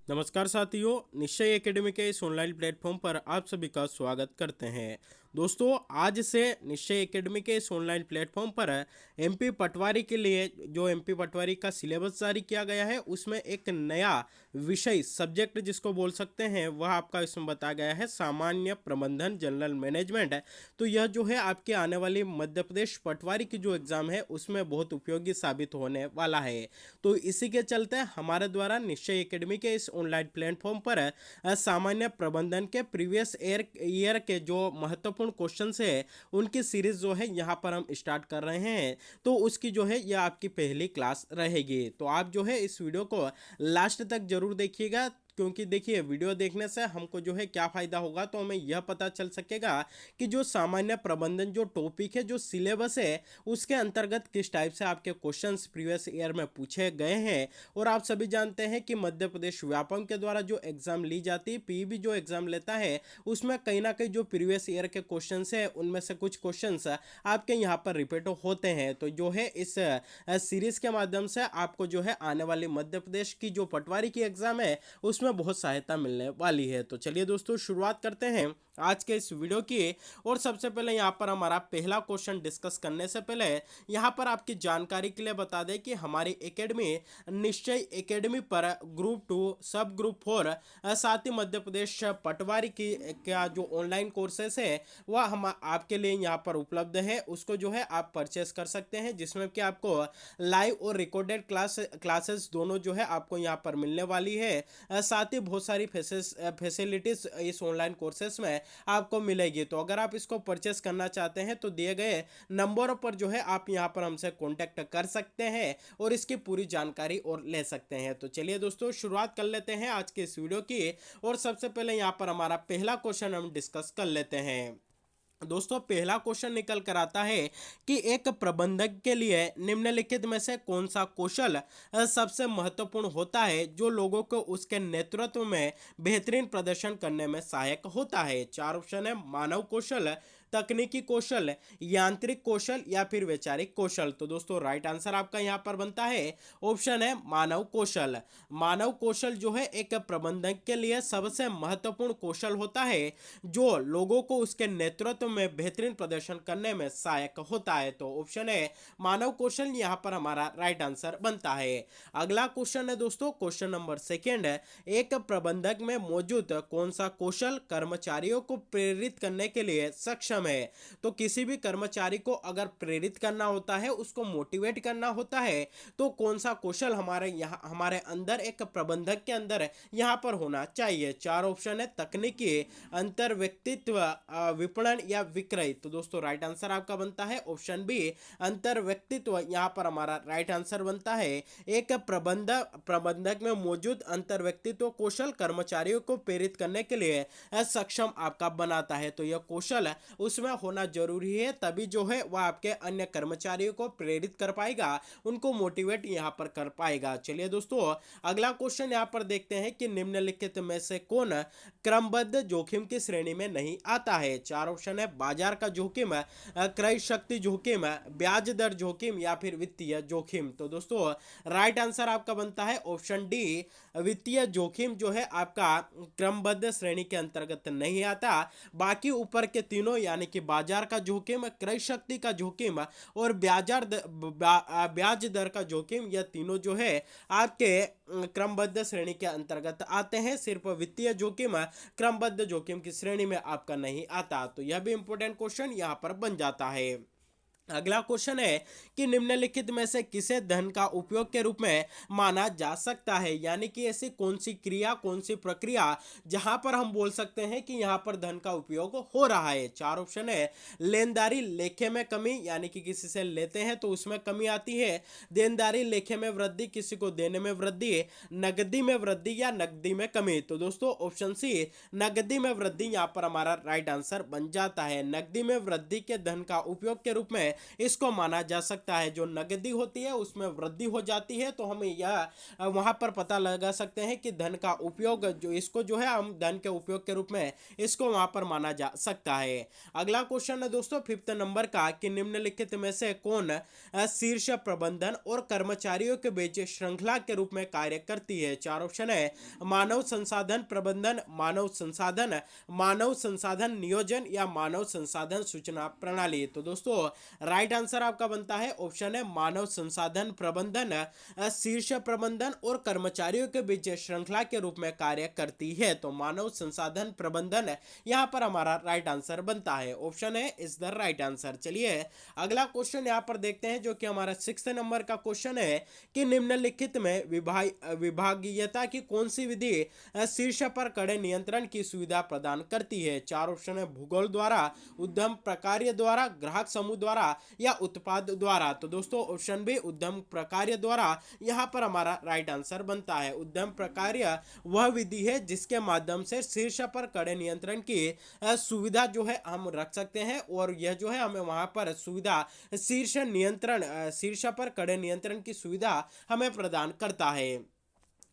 नमस्कार साथियों, निश्चय एकेडमी के इस ऑनलाइन प्लेटफॉर्म पर आप सभी का स्वागत करते हैं। दोस्तों, आज से निश्चय एकेडमी के इस ऑनलाइन प्लेटफॉर्म पर एमपी पटवारी के लिए जो एमपी पटवारी का सिलेबस जारी किया गया है, उसमें एक नया विषय सब्जेक्ट जिसको बोल सकते हैं वह आपका इसमें बताया गया है सामान्य प्रबंधन जनरल मैनेजमेंट। तो यह जो है आपके आने वाली मध्य प्रदेश पटवारी की जो एग्ज़ाम है उसमें बहुत उपयोगी साबित होने वाला है। तो इसी के चलते हमारे द्वारा निश्चय एकेडमी के इस ऑनलाइन प्लेटफॉर्म पर सामान्य प्रबंधन के प्रीवियस ईयर के जो महत्वपूर्ण क्वेश्चंस है उनकी सीरीज जो है यहाँ पर हम स्टार्ट कर रहे हैं। तो उसकी जो है यह आपकी पहली क्लास रहेगी। तो आप जो है इस वीडियो को लास्ट तक जरूर देखिएगा, क्योंकि देखिए वीडियो देखने से हमको जो है क्या फ़ायदा होगा, तो हमें यह पता चल सकेगा कि जो सामान्य प्रबंधन जो टॉपिक है, जो सिलेबस है, उसके अंतर्गत किस टाइप से आपके क्वेश्चंस प्रीवियस ईयर में पूछे गए हैं। और आप सभी जानते हैं कि मध्य प्रदेश व्यापम के द्वारा जो एग्ज़ाम ली जाती है, पीईबी जो एग्ज़ाम लेता है, उसमें कहीं ना कहीं जो प्रीवियस ईयर के क्वेश्चन है उनमें से कुछ क्वेश्चन आपके यहाँ पर रिपीट होते हैं। तो जो है इस सीरीज़ के माध्यम से आपको जो है आने वाली मध्य प्रदेश की जो पटवारी की एग्ज़ाम है उसमें बहुत सहायता मिलने वाली है। तो चलिए दोस्तों, शुरुआत करते हैं आज के इस वीडियो की। और सबसे पहले यहाँ पर हमारा पहला क्वेश्चन डिस्कस करने से पहले यहाँ पर आपकी जानकारी के लिए बता दें कि हमारी एकेडमी निश्चय एकेडमी पर ग्रुप 2 सब ग्रुप 4 साथ ही मध्य प्रदेश पटवारी की क्या जो ऑनलाइन कोर्सेस है वह हम आपके लिए यहाँ पर उपलब्ध है। उसको जो है आप परचेस कर सकते हैं, जिसमें कि आपको लाइव और रिकॉर्डेड क्लासेस दोनों जो है आपको यहाँ पर मिलने वाली है। साथ ही बहुत सारी फैसिलिटीज इस ऑनलाइन कोर्सेस में आपको मिलेगी। तो अगर आप इसको परचेस करना चाहते हैं तो दिए गए नंबरों पर जो है आप यहाँ पर हमसे कांटेक्ट कर सकते हैं और इसकी पूरी जानकारी और ले सकते हैं। तो चलिए दोस्तों, शुरुआत कर लेते हैं आज के इस वीडियो की। और सबसे पहले यहाँ पर हमारा पहला क्वेश्चन हम डिस्कस कर लेते हैं। दोस्तों, पहला क्वेश्चन निकल कर आता है कि एक प्रबंधक के लिए निम्नलिखित में से कौन सा कौशल सबसे महत्वपूर्ण होता है जो लोगों को उसके नेतृत्व में बेहतरीन प्रदर्शन करने में सहायक होता है। चार ऑप्शन है: मानव कौशल, तकनीकी कौशल, यांत्रिक कौशल या फिर वैचारिक कौशल। तो दोस्तों, राइट आंसर आपका यहाँ पर बनता है ऑप्शन है मानव कौशल। मानव कौशल जो है एक प्रबंधक के लिए सबसे महत्वपूर्ण कौशल होता है जो लोगों को उसके नेतृत्व में बेहतरीन प्रदर्शन करने में सहायक होता है। तो ऑप्शन है मानव कौशल यहाँ पर हमारा राइट आंसर बनता है। अगला क्वेश्चन है दोस्तों, क्वेश्चन नंबर सेकेंड है: एक प्रबंधक में मौजूद कौन सा कौशल कर्मचारियों को प्रेरित करने के लिए सक्षम है। तो किसी भी कर्मचारी को अगर प्रेरित करना होता है, उसको मोटिवेट करना होता है, तो कौन सा कौशल हमारे अंदर एक प्रबंधक के अंदर यहाँ पर होना चाहिए। चार ऑप्शन है: तकनीकी, अंतर व्यक्तित्व, विपणन या विक्रय। तो दोस्तों, राइट आंसर आपका बनता है ऑप्शन बी, अंतर व्यक्तित्व। यहाँ पर हमारा राइट आंसर बनता है एक प्रबंधक में मौजूद अंतर व्यक्तित्व कौशल कर्मचारियों को प्रेरित करने के लिए सक्षम आपका बनाता है। तो यह कौशल उसमें होना जरूरी है, तभी जो है वह आपके अन्य कर्मचारियों को प्रेरित कर पाएगा, उनको मोटिवेट यहाँ पर कर पाएगा। चलिए दोस्तों, अगला क्वेश्चन यहाँ पर देखते हैं कि निम्नलिखित में से कौन क्रमबद्ध जोखिम की श्रेणी में नहीं आता है। चार ऑप्शन है: बाजार का जोखिम, क्रय शक्ति जोखिम, ब्याज दर जोखिम या फिर वित्तीय जोखिम। तो दोस्तों, राइट आंसर आपका बनता है ऑप्शन डी, वित्तीय जोखिम जो है आपका क्रमबद्ध श्रेणी के अंतर्गत नहीं आता। बाकी ऊपर के तीनों यानी कि बाजार का जोखिम, क्रय शक्ति का जोखिम और ब्याज दर का जोखिम, यह तीनों जो है आपके क्रमबद्ध श्रेणी के अंतर्गत आते हैं। सिर्फ वित्तीय जोखिम क्रमबद्ध जोखिम की श्रेणी में आपका नहीं आता। तो यह भी इंपॉर्टेंट क्वेश्चन यहाँ पर बन जाता है। अगला क्वेश्चन है कि निम्नलिखित में से किसे धन का उपयोग के रूप में माना जा सकता है। यानी कि ऐसी कौन सी क्रिया, कौन सी प्रक्रिया जहां पर हम बोल सकते हैं कि यहां पर धन का उपयोग हो रहा है। चार ऑप्शन है: लेनदारी लेखे में कमी, यानी कि किसी से लेते हैं तो उसमें कमी आती है। देनदारी लेखे में वृद्धि, किसी को देने में वृद्धि। नकदी में वृद्धि या नकदी में कमी। तो दोस्तों, ऑप्शन सी, नकदी में वृद्धि यहाँ पर हमारा राइट आंसर बन जाता है। नकदी में वृद्धि के धन का उपयोग के रूप में इसको माना जा सकता है। जो नगदी होती है उसमें वृद्धि हो जाती है, तो हम यह वहां पर पता लगा सकते हैं कि धन का उपयोग जो इसको जो है हम धन के उपयोग के रूप में इसको वहां पर माना जा सकता है। अगला क्वेश्चन है दोस्तों 5th नंबर का कि निम्नलिखित में से कौन शीर्ष प्रबंधन और कर्मचारियों के बीच श्रृंखला के रूप में कार्य करती है। 4 ऑप्शन है मानव संसाधन प्रबंधन, मानव संसाधन नियोजन या मानव संसाधन सूचना प्रणाली। तो दोस्तों राइट आंसर आपका बनता है ऑप्शन है मानव संसाधन प्रबंधन शीर्ष प्रबंधन और कर्मचारियों के बीच श्रृंखला के रूप में कार्य करती है। तो मानव संसाधन प्रबंधन यहां पर हमारा राइट आंसर बनता है, ऑप्शन है इज द राइट आंसर। चलिए अगला क्वेश्चन यहां पर देखते हैं जो कि हमारा 6 नंबर का क्वेश्चन है कि निम्नलिखित में विभागीयता की कौन सी विधि शीर्ष पर कड़े नियंत्रण की सुविधा प्रदान करती है। 4 ऑप्शन है भूगोल द्वारा, उद्यम प्रकार्य द्वारा, ग्राहक समूह द्वारा या उत्पाद द्वारा। तो दोस्तों ऑप्शन बी उद्यम प्रकार्य द्वारा यहां पर हमारा राइट आंसर बनता है। उद्यम प्रकार्य वह विधि है जिसके माध्यम से शीर्ष पर कड़े नियंत्रण की सुविधा जो है हम रख सकते हैं, और यह जो है हमें वहां पर सुविधा शीर्ष पर कड़े नियंत्रण की सुविधा हमें प्रदान करता है।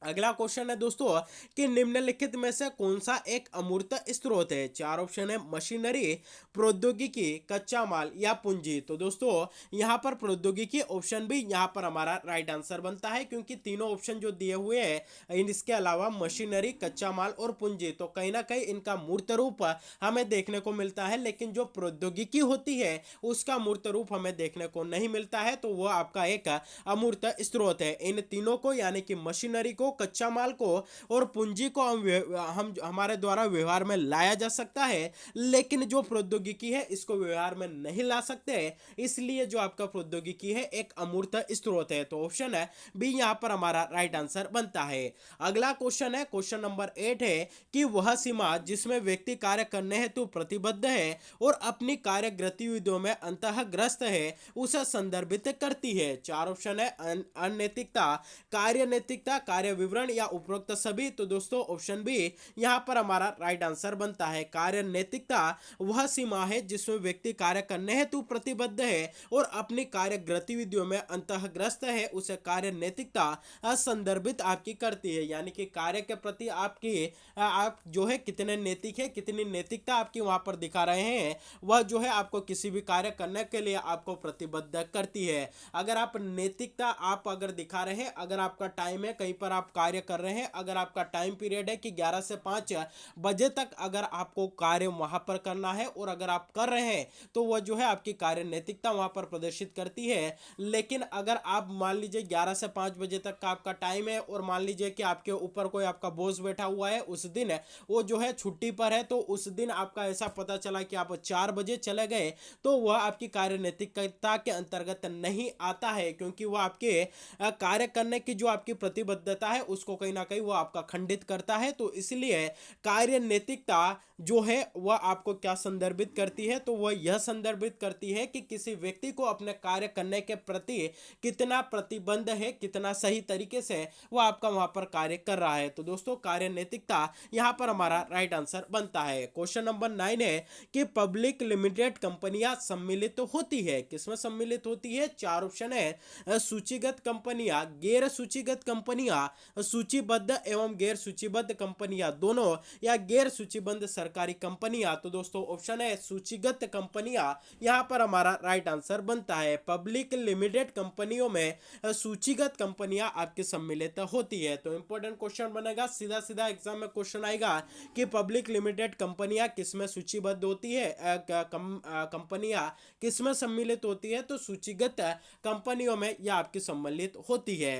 अगला क्वेश्चन है दोस्तों कि निम्नलिखित में से कौन सा एक अमूर्त स्रोत है। 4 ऑप्शन है मशीनरी, प्रौद्योगिकी, कच्चा माल या पूंजी। तो दोस्तों यहां पर प्रौद्योगिकी ऑप्शन भी यहां पर हमारा राइट आंसर बनता है, क्योंकि तीनों ऑप्शन जो दिए हुए हैं इसके अलावा मशीनरी, कच्चा माल और पूंजी, तो कहीं ना कहीं इनका मूर्त रूप हमें देखने को मिलता है, लेकिन जो प्रौद्योगिकी होती है उसका मूर्त रूप हमें देखने को नहीं मिलता है, तो वह आपका एक अमूर्त स्रोत है। इन तीनों को यानी कि मशीनरी को, कच्चा माल को और पूंजी को हम हमारे द्वारा व्यवहार में लाया जा सकता है, लेकिन जो प्रौद्योगिकी है इसको व्यवहार में नहीं ला सकते, इसलिए जो आपका प्रौद्योगिकी है एक अमूर्त स्रोत है। तो ऑप्शन है बी यहां पर हमारा राइट आंसर बनता है। अगला क्वेश्चन है क्वेश्चन नंबर 8 है कि वह सीमा जिसमें व्यक्ति कार्य करने हेतु प्रतिबद्ध है और अपनी कार्य गतिविधियों में अंतःग्रस्त है उसे संदर्भित करती है। 4 ऑप्शन है अनैतिकता, कार्य नैतिकता, कार्य विवरण या उपरोक्त सभी। तो दोस्तों ऑप्शन बी यहां पर हमारा राइट आंसर बनता है। कार्य नैतिकता वह सीमा है जिसमें व्यक्ति कार्य करने हेतु प्रतिबद्ध है और अपनी कार्य गतिविधियों में अंतःग्रस्त है उसे कार्य नैतिकता संदर्भित आपकी करती है, यानी कि कार्य के प्रति आप जो है कितने नैतिक है, कितनी नैतिकता आपकी वहां पर दिखा रहे हैं, वह जो है आपको किसी भी कार्य करने के लिए आपको प्रतिबद्ध करती है। अगर आप नैतिकता आप अगर दिखा रहे हैं, अगर आपका टाइम है कहीं पर आप कार्य कर रहे हैं, अगर आपका टाइम पीरियड है कि 11 से 5 बजे तक अगर आपको कार्य वहां पर करना है और अगर आप कर रहे हैं तो वह जो है आपकी कार्य नैतिकता वहां पर प्रदर्शित करती है। लेकिन अगर आप मान लीजिए 11 से 5 बजे तक का आपका टाइम है और मान लीजिए कि आपके ऊपर कोई आपका बॉस बैठा हुआ है, उस दिन वो जो है छुट्टी पर है, तो उस दिन आपका ऐसा पता चला कि आप 4 बजे चले गए, तो वह आपकी कार्य नैतिकता के अंतर्गत नहीं आता है, क्योंकि वह आपके कार्य करने की जो आपकी प्रतिबद्धता है उसको कहीं ना कहीं वो आपका खंडित करता है। तो इसलिए कार्य नैतिकता जो है वह आपको क्या संदर्भित करती है, तो वह यह संदर्भित करती है कि किसी व्यक्ति को अपने कार्य करने के प्रति कितना प्रतिबंध है, कितना सही तरीके से वह आपका वहां पर कार्य कर रहा है। तो दोस्तों कार्य नैतिकता यहां पर हमारा राइट आंसर बनता है। क्वेश्चन नंबर 9 है कि पब्लिक लिमिटेड कंपनियां सम्मिलित होती है, किसमें सम्मिलित होती है। 4 ऑप्शन है सूचीगत कंपनियां, गैर सूचीगत कंपनियां, सूचीबद्ध एवं गैर सूचीबद्ध कंपनियां दोनों, या गैर सूचीबद्ध सरकारी कंपनियां। तो दोस्तों ऑप्शन है सूचीगत कंपनियां यहां पर हमारा राइट आंसर बनता है। पब्लिक लिमिटेड कंपनियों में सूचीगत कंपनियां आपकी सम्मिलित होती है। तो इंपॉर्टेंट क्वेश्चन बनेगा, सीधा सीधा एग्जाम में क्वेश्चन आएगा कि पब्लिक लिमिटेड कंपनियां किसमें सूचीबद्ध होती है, कंपनियां किसमें सम्मिलित होती है, तो सूचीगत कंपनियों में यह आपकी सम्मिलित होती है।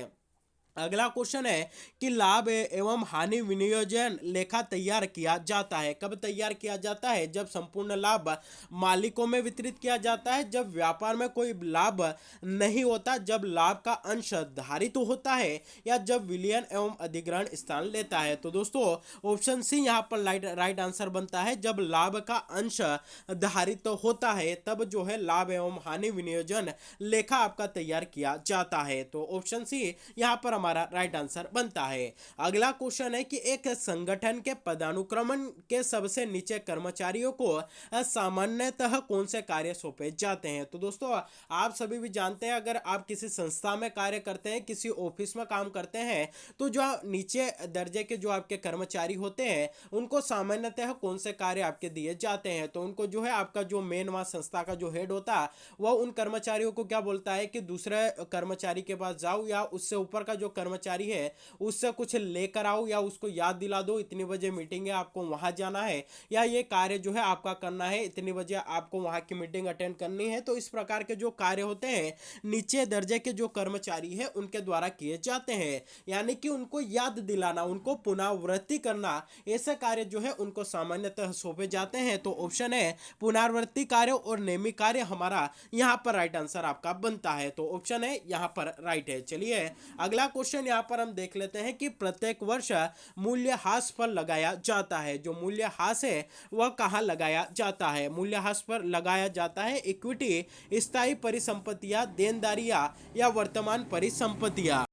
अगला क्वेश्चन है कि लाभ एवं हानि विनियोजन लेखा तैयार किया जाता है। कब तैयार किया जाता है, जब संपूर्ण लाभ मालिकों में वितरित किया जाता है, जब व्यापार में कोई लाभ नहीं होता, जब लाभ का अंश धारित तो होता है, या जब विलयन एवं अधिग्रहण स्थान लेता है। तो दोस्तों ऑप्शन सी यहाँ पर राइट आंसर बनता है। जब लाभ का अंश धारित तो होता है तब जो है लाभ एवं हानि विनियोजन लेखा आपका तैयार किया जाता है। तो ऑप्शन सी यहाँ पर हमारा राइट आंसर बनता है। अगला क्वेश्चन है कि एक संगठन के पदानुक्रमण के सबसे नीचे कर्मचारियों को सामान्यतः कौन से कार्य सौंपे जाते हैं। तो दोस्तों आप सभी भी जानते हैं, अगर आप किसी संस्था में कार्य करते हैं, किसी ऑफिस में काम करते हैं, तो जो नीचे दर्जे के जो आपके कर्मचारी होते हैं उनको सामान्यतः कौन से कार्य आपके दिए जाते हैं। तो उनको जो है आपका जो मेन वहाँ संस्था का जो हेड होता है वह उन कर्मचारियों को क्या बोलता है कि दूसरे कर्मचारी के पास जाओ या उससे ऊपर का जो कर्मचारी है उससे कुछ लेकर आओ, या उसको याद दिला दो इतनी बजे मीटिंग है, आपको वहां जाना है, या ये कार्य जो है आपका करना है, इतनी बजे आपको वहां की मीटिंग अटेंड करनी है। तो इस प्रकार के जो कार्य होते हैं नीचे दर्जे के जो कर्मचारी है उनके द्वारा किए जाते हैं, यानी कि उनको याद दिलाना, उनको पुनरावृत्ति करना, ऐसे कार्य जो है उनको सामान्यतः सौंपे जाते हैं। तो ऑप्शन है पुनरावृत्ति कार्य और नियमित कार्य हमारा यहाँ पर राइट आंसर आपका बनता है। तो ऑप्शन है यहाँ पर राइट है। चलिए अगला क्वेश्चन यहाँ पर हम देख लेते हैं कि प्रत्येक वर्ष मूल्यह्रास पर लगाया जाता है। जो मूल्यह्रास है वह कहाँ लगाया जाता है। मूल्यह्रास पर लगाया जाता है इक्विटी, स्थायी परिसंपत्तियां, देनदारियां या वर्तमान परिसंपत्तियां।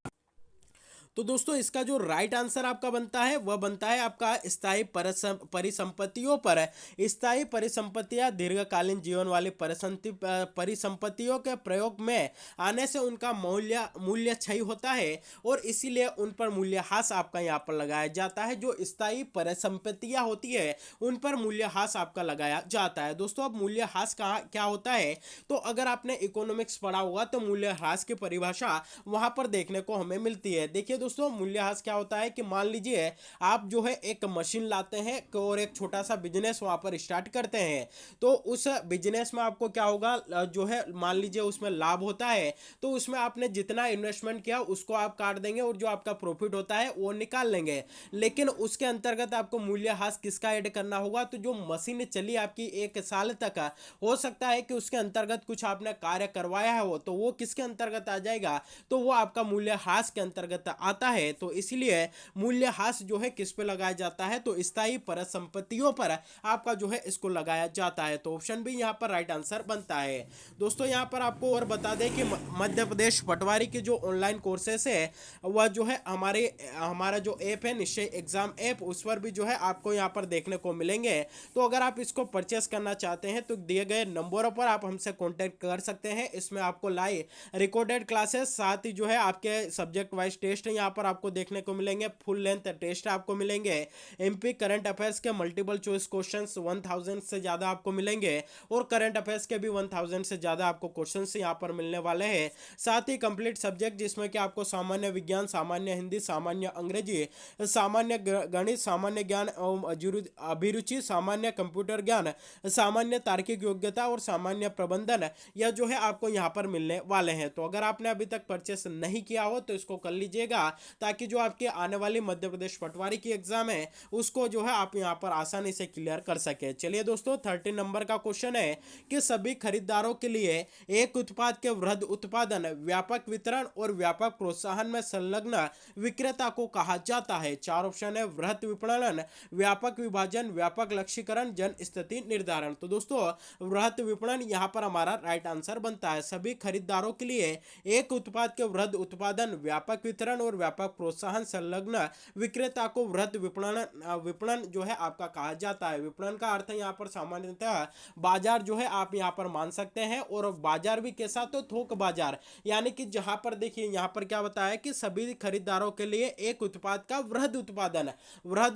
तो दोस्तों इसका जो राइट आंसर आपका बनता है वह बनता है आपका स्थायी परिसंपत्तियों पर। स्थायी परिसंपत्तियां दीर्घकालीन जीवन वाली परिसंपत्तियों के प्रयोग में आने से उनका मूल्य क्षय होता है और इसीलिए उन पर मूल्यह्रास आपका यहाँ पर लगाया जाता है। जो स्थायी परिसंपत्तियां होती है उन पर मूल्यह्रास आपका लगाया जाता है। दोस्तों अब मूल्यह्रास कहाँ क्या होता है, तो अगर आपने इकोनॉमिक्स पढ़ा होगा तो मूल्यह्रास की परिभाषा वहां पर देखने को हमें मिलती है। देखिए दोस्तों मूल्यह्रास क्या होता है कि मान लीजिए आप जो है एक मशीन लाते हैं और एक छोटा सा बिजनेस वहां पर स्टार्ट करते हैं, तो उस बिजनेस में आपको क्या होगा, जो है मान लीजिए उसमें लाभ होता है तो उसमें आपने जितना इन्वेस्टमेंट किया उसको आप काट देंगे और जो आपका प्रॉफिट होता है वो निकाल लेंगे। लेकिन उसके अंतर्गत आपको मूल्यह्रास किसका ऐड करना होगा, तो जो मशीन चली आपकी 1 साल तक, हो सकता है कि उसके अंतर्गत कुछ आपने कार्य करवाया है तो वो किसके अंतर्गत आ जाएगा, तो वो आपका मूल्यह्रास के अंतर्गत आता है। तो इसलिए मूल्यह्रास जो है किस पे लगाया जाता है, तो स्थायी परिसंपत्तियों पर आपका जो है इसको लगाया जाता है। तो ऑप्शन भी यहाँ पर राइट आंसर बनता है। दोस्तों यहाँ पर आपको और बता दें कि मध्य प्रदेश पटवारी के जो ऑनलाइन कोर्सेस है वह जो है हमारा जो ऐप है निश्चय एग्जाम ऐप, उस पर भी जो है आपको यहाँ पर देखने को मिलेंगे। तो अगर आप इसको परचेस करना चाहते हैं तो दिए गए नंबरों पर आप हमसे कॉन्टेक्ट कर सकते हैं। इसमें आपको लाइव रिकॉर्डेड क्लासेस, साथ ही जो है आपके सब्जेक्ट वाइज टेस्ट यहाँ पर आपको देखने को मिलेंगे, फुल लेंथ टेस्ट आपको मिलेंगे, एमपी करंट अफेयर्स के मल्टीपल चॉइस क्वेश्चंस 1000 से ज़्यादा आपको मिलेंगे और करंट अफेयर्स के भी 1000 से ज़्यादा आपको क्वेश्चंस यहाँ पर मिलने वाले हैं। साथ ही कंप्लीट सब्जेक्ट जिसमें कि आपको सामान्य विज्ञान, सामान्य हिंदी, सामान्य अंग्रेजी, सामान्य गणित, सामान्य ज्ञान अभिरुचि, सामान्य कंप्यूटर ज्ञान, सामान्य तार्किक योग्यता और सामान्य प्रबंधन, यह जो है आपको यहाँ पर मिलने वाले हैं। तो अगर आपने अभी तक परचेस नहीं किया हो तो इसको कर लीजिएगा, ताकि जो आपकी आने वाली मध्य प्रदेश पटवारी की एग्जाम है उसको जो है आप यहाँ पर आसानी से क्लियर कर सके। चलिए दोस्तों 13 नंबर का क्वेश्चन है कि सभी खरीदारों के लिए एक उत्पाद के वृहद उत्पादन, व्यापक वितरण और व्यापक प्रोत्साहन में संलग्न विक्रेता को कहा जाता है। 4 ऑप्शन है, वृहद विपणन, व्यापक विभाजन, व्यापक लक्ष्यीकरण, जन स्थिति निर्धारण। तो दोस्तों वृहद विपणन यहाँ पर हमारा राइट आंसर बनता है। सभी खरीदारों के लिए एक उत्पाद के वृहद उत्पादन, व्यापक वितरण और व्यापक प्रोत्साहन संलग्न विक्रेता को वृहद विपणन जो है आपका कहा जाता है। विपणन का अर्थ है यहाँ पर सामान्यतः बाजार जो है आप यहाँ पर मान सकते हैं, और बाजार भी कैसा, तो थोक बाजार, यानी कि जहां पर देखिए यहाँ पर क्या बताया कि सभी खरीदारों के लिए एक उत्पाद का वृहद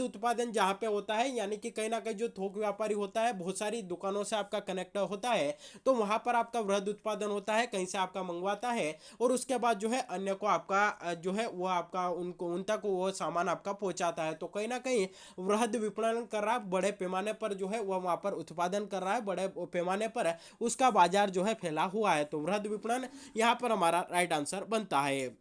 उत्पादन जहां पे होता है, यानी कि कहीं ना कहीं जो थोक व्यापारी होता है बहुत सारी दुकानों से आपका कनेक्ट होता है, तो वहां पर आपका वृहद उत्पादन होता है, कहीं से आपका मंगवाता है और उसके बाद जो है अन्य को आपका जो है वो आपका उन तक वो सामान आपका पहुंचाता है। तो कहीं ना कहीं वृहद विपणन कर रहा है, बड़े पैमाने पर जो है वह वहां पर उत्पादन कर रहा है, बड़े पैमाने पर उसका बाजार जो है फैला हुआ है। तो वृहद विपणन यहाँ पर हमारा राइट आंसर बनता है।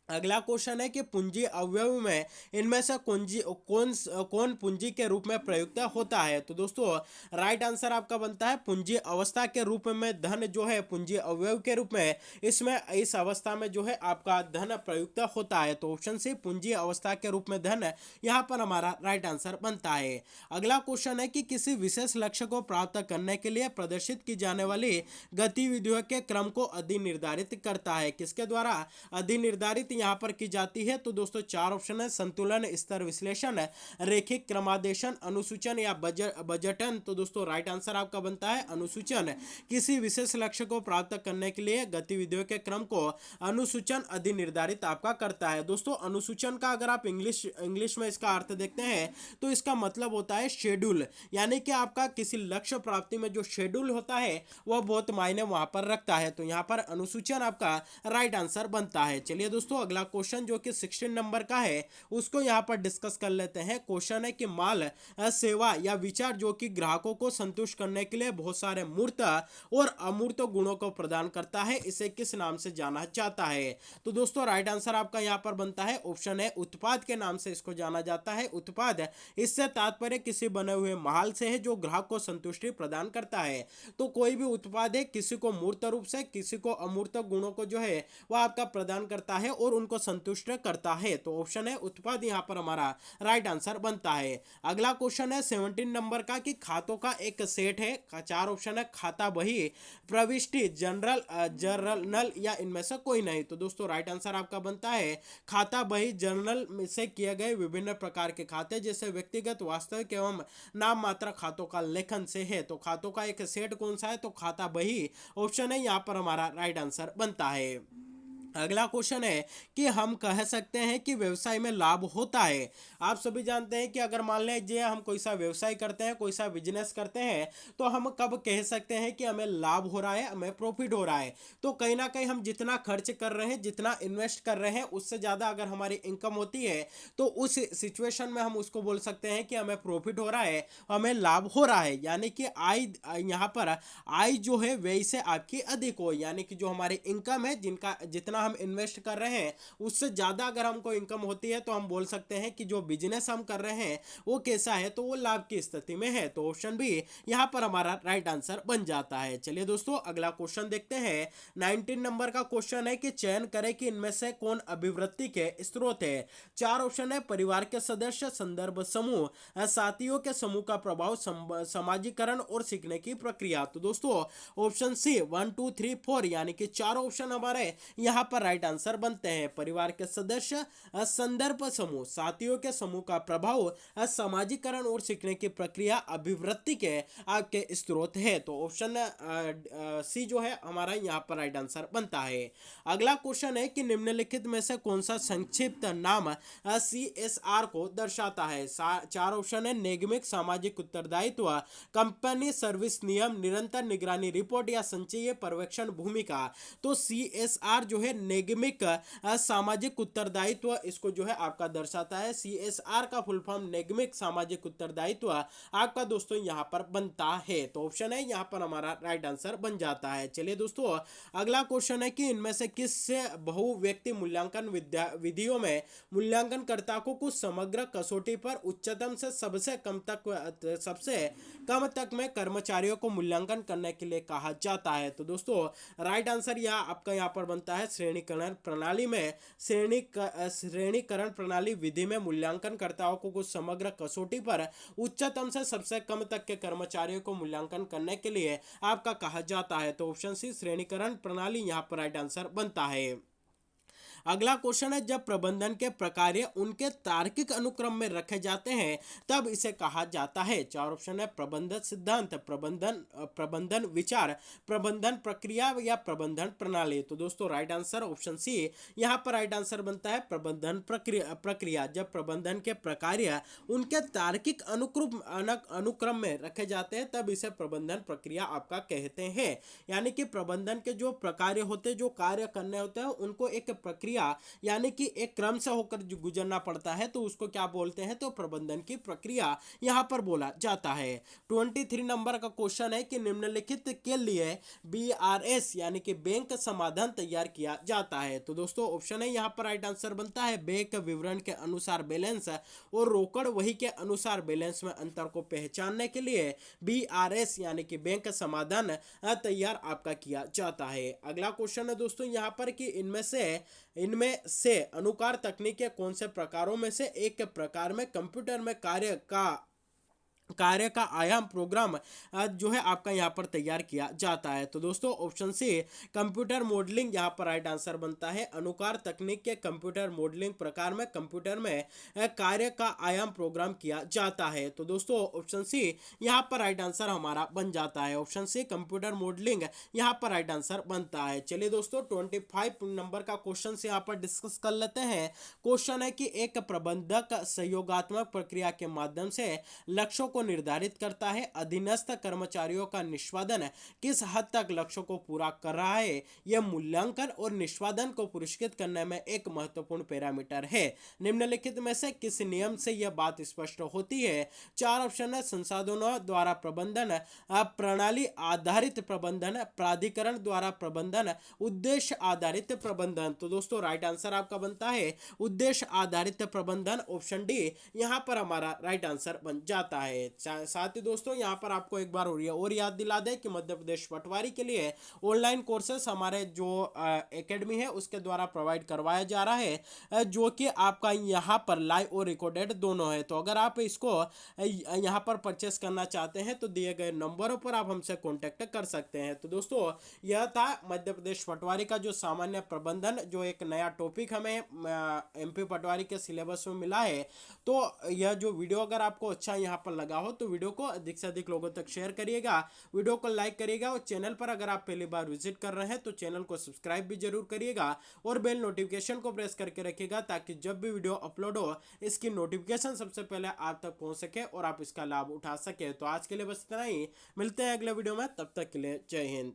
अगला क्वेश्चन है कि पूंजी अवयव में इनमें से कौन पूंजी के रूप में प्रयुक्त होता है। तो दोस्तों राइट आंसर आपका बनता है पूंजी अवस्था के रूप में धन जो है पूंजी अवयव के रूप में इसमें इस अवस्था में जो है आपका धन प्रयुक्त होता है। तो ऑप्शन सी पूंजी अवस्था के रूप में धन यहाँ पर हमारा राइट आंसर बनता है। अगला क्वेश्चन है कि किसी विशेष लक्ष्य को प्राप्त करने के लिए प्रदर्शित की जाने वाली गतिविधियों के क्रम को अधिनिर्धारित करता है। किसके द्वारा अधिनिर्धारित, यहाँ पर की जाती है? तो दोस्तों 4 ऑप्शन है, संतुलन, स्तर विश्लेषण, रेखिक क्रमादेशन, अनुसूचन या बजटन। तो दोस्तों राइट आंसर आपका बनता है अनुसूचन। किसी विशेष लक्ष्य को प्राप्त करने के लिए गतिविधियों के क्रम को अनुसूचन अधिनिर्धारित आपका करता है। दोस्तों अनुसूचन का अगर आप इंग्लिश में इसका अर्थ देखते हैं तो इसका मतलब होता है शेड्यूल, यानी कि आपका किसी लक्ष्य प्राप्ति में जो शेड्यूल होता है वह बहुत मायने वहां पर रखता है। तो यहाँ पर अनुसूचन आपका राइट आंसर बनता है। चलिए दोस्तों अगला क्वेश्चन जो कि 16 नंबर का है उसको यहाँ पर डिस्कस कर लेते हैं। क्वेश्चन है कि माल, सेवा या विचार जो कि ग्राहकों को संतुष्ट करने के लिए बहुत सारे मूर्त और अमूर्त गुणों को प्रदान करता है, इसे किस नाम से जाना जाता है? तो दोस्तों राइट आंसर आपका यहाँ पर बनता है ऑप्शन है उत्पाद के नाम से इसको जाना जाता है। उत्पाद, इससे तात्पर्य किसी बने हुए माल से है जो ग्राहक को संतुष्टि प्रदान करता है। तो कोई भी उत्पाद है किसी को मूर्त रूप से, किसी को अमूर्त गुणों को जो है वह आपका प्रदान करता है और उनको संतुष्ट करता है। तो ऑप्शन है उत्पाद यहाँ पर हमारा राइट आंसर बनता है। अगला क्वेश्चन है 17 नंबर का कि खातों का एक सेट है। 4 ऑप्शन है, खाता बही, प्रविष्टि, जनरल, जर्नल या इनमें से कोई नहीं। तो दोस्तों राइट आंसर आपका बनता है खाता बही, जर्नल में से किए गए विभिन्न प्रकार के खाते जैसे व्यक्तिगत, वास्तविक एवं नाम मात्र खातों का लेखन से है। तो खातों का एक सेट कौन सा है? तो खाता बही ऑप्शन है यहाँ पर हमारा राइट आंसर बनता है। अगला क्वेश्चन है कि हम कह सकते हैं कि व्यवसाय में लाभ होता है। आप सभी जानते हैं कि अगर मान लीजिए हम कोई सा व्यवसाय करते हैं, कोई सा बिजनेस करते हैं, तो हम कब कह सकते हैं कि हमें लाभ हो रहा है, हमें प्रॉफिट हो रहा है? तो कहीं ना कहीं हम जितना खर्च कर रहे हैं, जितना इन्वेस्ट कर रहे हैं, उससे ज़्यादा अगर हमारी इनकम होती है तो उस सिचुएशन में हम उसको बोल सकते हैं कि हमें प्रॉफिट हो रहा है, हमें लाभ हो रहा है। यानी कि आय, यहाँ पर आय जो है व्यय से आपकी अधिक हो, यानी कि जो हमारी इनकम है, जिनका जितना हम इन्वेस्ट कर रहे हैं उससे ज्यादा अगर हमको इनकम होती है तो हम बोल सकते हैं कि जो बिजनेस हम कर रहे हैं वो कैसा है, तो वो लाभ की स्थिति में है। तो ऑप्शन भी यहां पर हमारा राइट आंसर बन जाता है। चलिए दोस्तों अगला क्वेश्चन देखते हैं। 19 नंबर का क्वेश्चन है कि चयन करें कि इनमें से कौन अभिवृत्ति के स्रोत है। 4 ऑप्शन है, परिवार के सदस्य, संदर्भ समूह, साथियों के समूह का प्रभाव, समाजीकरण और सीखने की प्रक्रिया। तो दोस्तों ऑप्शन सी 1 2 3 4 यानी कि 4 ऑप्शन हमारे यहाँ पर राइट आंसर बनते हैं। परिवार के सदस्य, संदर्भ समूह, साथियों के समूह का प्रभाव, सामाजिकरण और सीखने की प्रक्रिया अभिवृत्ति के आपके स्रोत है। तो ऑप्शन सी जो है हमारा यहाँ पर राइट आंसर बनता है। अगला क्वेश्चन है कि निम्नलिखित में से कौन सा संक्षिप्त नाम CSR को दर्शाता है। 4 ऑप्शन है, निगमित सामाजिक उत्तरदायित्व, कंपनी सर्विस नियम, निरंतर निगरानी रिपोर्ट या संचयी पर्यवेक्षण भूमिका। तो CSR जो है निगमित सामाजिक उत्तरदायित्व, इसको जो है आपका दर्शाता है। CSR का फुल फॉर्म निगमित सामाजिक उत्तरदायित्व आपका दोस्तों यहाँ पर बनता है। तो ऑप्शन है यहाँ पर हमारा राइट आंसर बन जाता है। चलिए दोस्तों अगला क्वेश्चन है कि इनमें से किस बहु व्यक्ति मूल्यांकन विधियों में मूल्यांकनकर्ता को कुछ समग्र कसौटी पर उच्चतम से सबसे कम तक में कर्मचारियों को मूल्यांकन करने के लिए कहा जाता है। तो दोस्तों राइट आंसर यहाँ आपका यहाँ पर बनता है श्रेणीकरण प्रणाली में, श्रेणीकरण प्रणाली विधि में मूल्यांकनकर्ताओं को कुछ समग्र कसौटी पर उच्चतम से सबसे कम तक के कर्मचारियों को मूल्यांकन करने के लिए आपका कहा जाता है। तो ऑप्शन सी श्रेणीकरण प्रणाली यहाँ पर राइट आंसर बनता है। अगला क्वेश्चन है, जब प्रबंधन के प्रकार्य उनके तार्किक अनुक्रम में रखे जाते हैं तब इसे कहा जाता है। 4 ऑप्शन है, प्रबंधन सिद्धांत, प्रबंधन विचार, प्रबंधन प्रक्रिया या प्रबंधन प्रणाली। तो दोस्तों राइट आंसर ऑप्शन सी यहाँ पर राइट आंसर बनता है प्रबंधन प्रक्रिया। जब प्रबंधन के प्रकार्य उनके तार्किक अनुक्रम में रखे जाते हैं तब इसे प्रबंधन प्रक्रिया आपका कहते हैं। यानी कि प्रबंधन के जो प्रकार्य होते हैं, जो कार्य करने होते हैं, उनको एक प्रक्रिया यानी कि एक क्रम से होकर गुजरना पड़ता है, तो उसको क्या बोलते हैं? तो प्रबंधन की प्रक्रिया यहां पर बोला जाता है। 23 नंबर का क्वेश्चन है कि निम्नलिखित के लिए BRS यानी कि बैंक समाधान तैयार किया जाता है। तो दोस्तों ऑप्शन है यहां पर राइट आंसर बनता है बैंक विवरण के अनुसार बैलेंस और रोकड़ वही के अनुसार बैलेंस में अंतर को पहचानने के लिए BRS यानी कि बैंक समाधान तैयार आपका किया जाता है। अगला क्वेश्चन है दोस्तों यहां पर कि इनमें से अनुकार तकनीक के कौन से प्रकारों में से एक प्रकार में कंप्यूटर में कार्य का कार्य का आयाम प्रोग्राम जो है आपका यहाँ पर तैयार किया जाता है। तो दोस्तों ऑप्शन सी कंप्यूटर मॉडलिंग यहाँ पर राइट आंसर बनता है। अनुकार तकनीक के कंप्यूटर मॉडलिंग प्रकार में कंप्यूटर में कार्य का आयाम प्रोग्राम किया जाता है। तो दोस्तों ऑप्शन सी यहाँ पर राइट आंसर हमारा बन जाता है। ऑप्शन सी कंप्यूटर मॉडलिंग यहाँ पर राइट आंसर बनता है। चलिए दोस्तों 25 नंबर का क्वेश्चन से यहाँ पर डिस्कस कर लेते हैं। क्वेश्चन है कि एक प्रबंधक सहयोगात्मक प्रक्रिया के माध्यम से लक्ष्यों को निर्धारित करता है। अधीनस्थ कर्मचारियों का निष्पादन किस हद तक लक्ष्यों को पूरा कर रहा है, यह मूल्यांकन और निष्पादन को पुरस्कृत करने में एक महत्वपूर्ण पैरामीटर है। निम्नलिखित में से किस नियम से यह बात स्पष्ट होती है? चार ऑप्शन है। संसाधनों द्वारा प्रबंधन, प्रणाली आधारित प्रबंधन, प्राधिकरण द्वारा प्रबंधन, उद्देश्य आधारित प्रबंधन। तो दोस्तों राइट आंसर आपका बनता है उद्देश्य आधारित प्रबंधन, ऑप्शन डी यहाँ पर हमारा राइट आंसर बन जाता है। साथ ही दोस्तों यहाँ पर आपको एक बार और याद दिला दे कि मध्य प्रदेश पटवारी के लिए ऑनलाइन कोर्सेस हमारे जो एकेडमी है उसके द्वारा प्रोवाइड करवाया जा रहा है, जो कि आपका यहाँ पर लाइव और रिकॉर्डेड दोनों है। तो अगर आप इसको यहाँ पर परचेस करना चाहते हैं तो दिए गए नंबरों पर आप हमसे कॉन्टेक्ट कर सकते हैं। तो दोस्तों यह था मध्य प्रदेश पटवारी का जो सामान्य प्रबंधन, जो एक नया टॉपिक हमें एमपी पटवारी के सिलेबस में मिला है। तो यह जो वीडियो अगर आपको अच्छा यहाँ पर लगा हो तो वीडियो को अधिक से अधिक लोगों तक शेयर करिएगा, वीडियो को लाइक करिएगा, और चैनल पर अगर आप पहली बार विजिट कर रहे हैं तो चैनल को सब्सक्राइब भी जरूर करिएगा और बेल नोटिफिकेशन को प्रेस करके रखिएगा, ताकि जब भी वीडियो अपलोड हो इसकी नोटिफिकेशन सबसे पहले आप तक पहुंच सके और आप इसका लाभ उठा सके। तो आज के लिए बस इतना ही, मिलते हैं अगले वीडियो में, तब तक के लिए जय हिंद।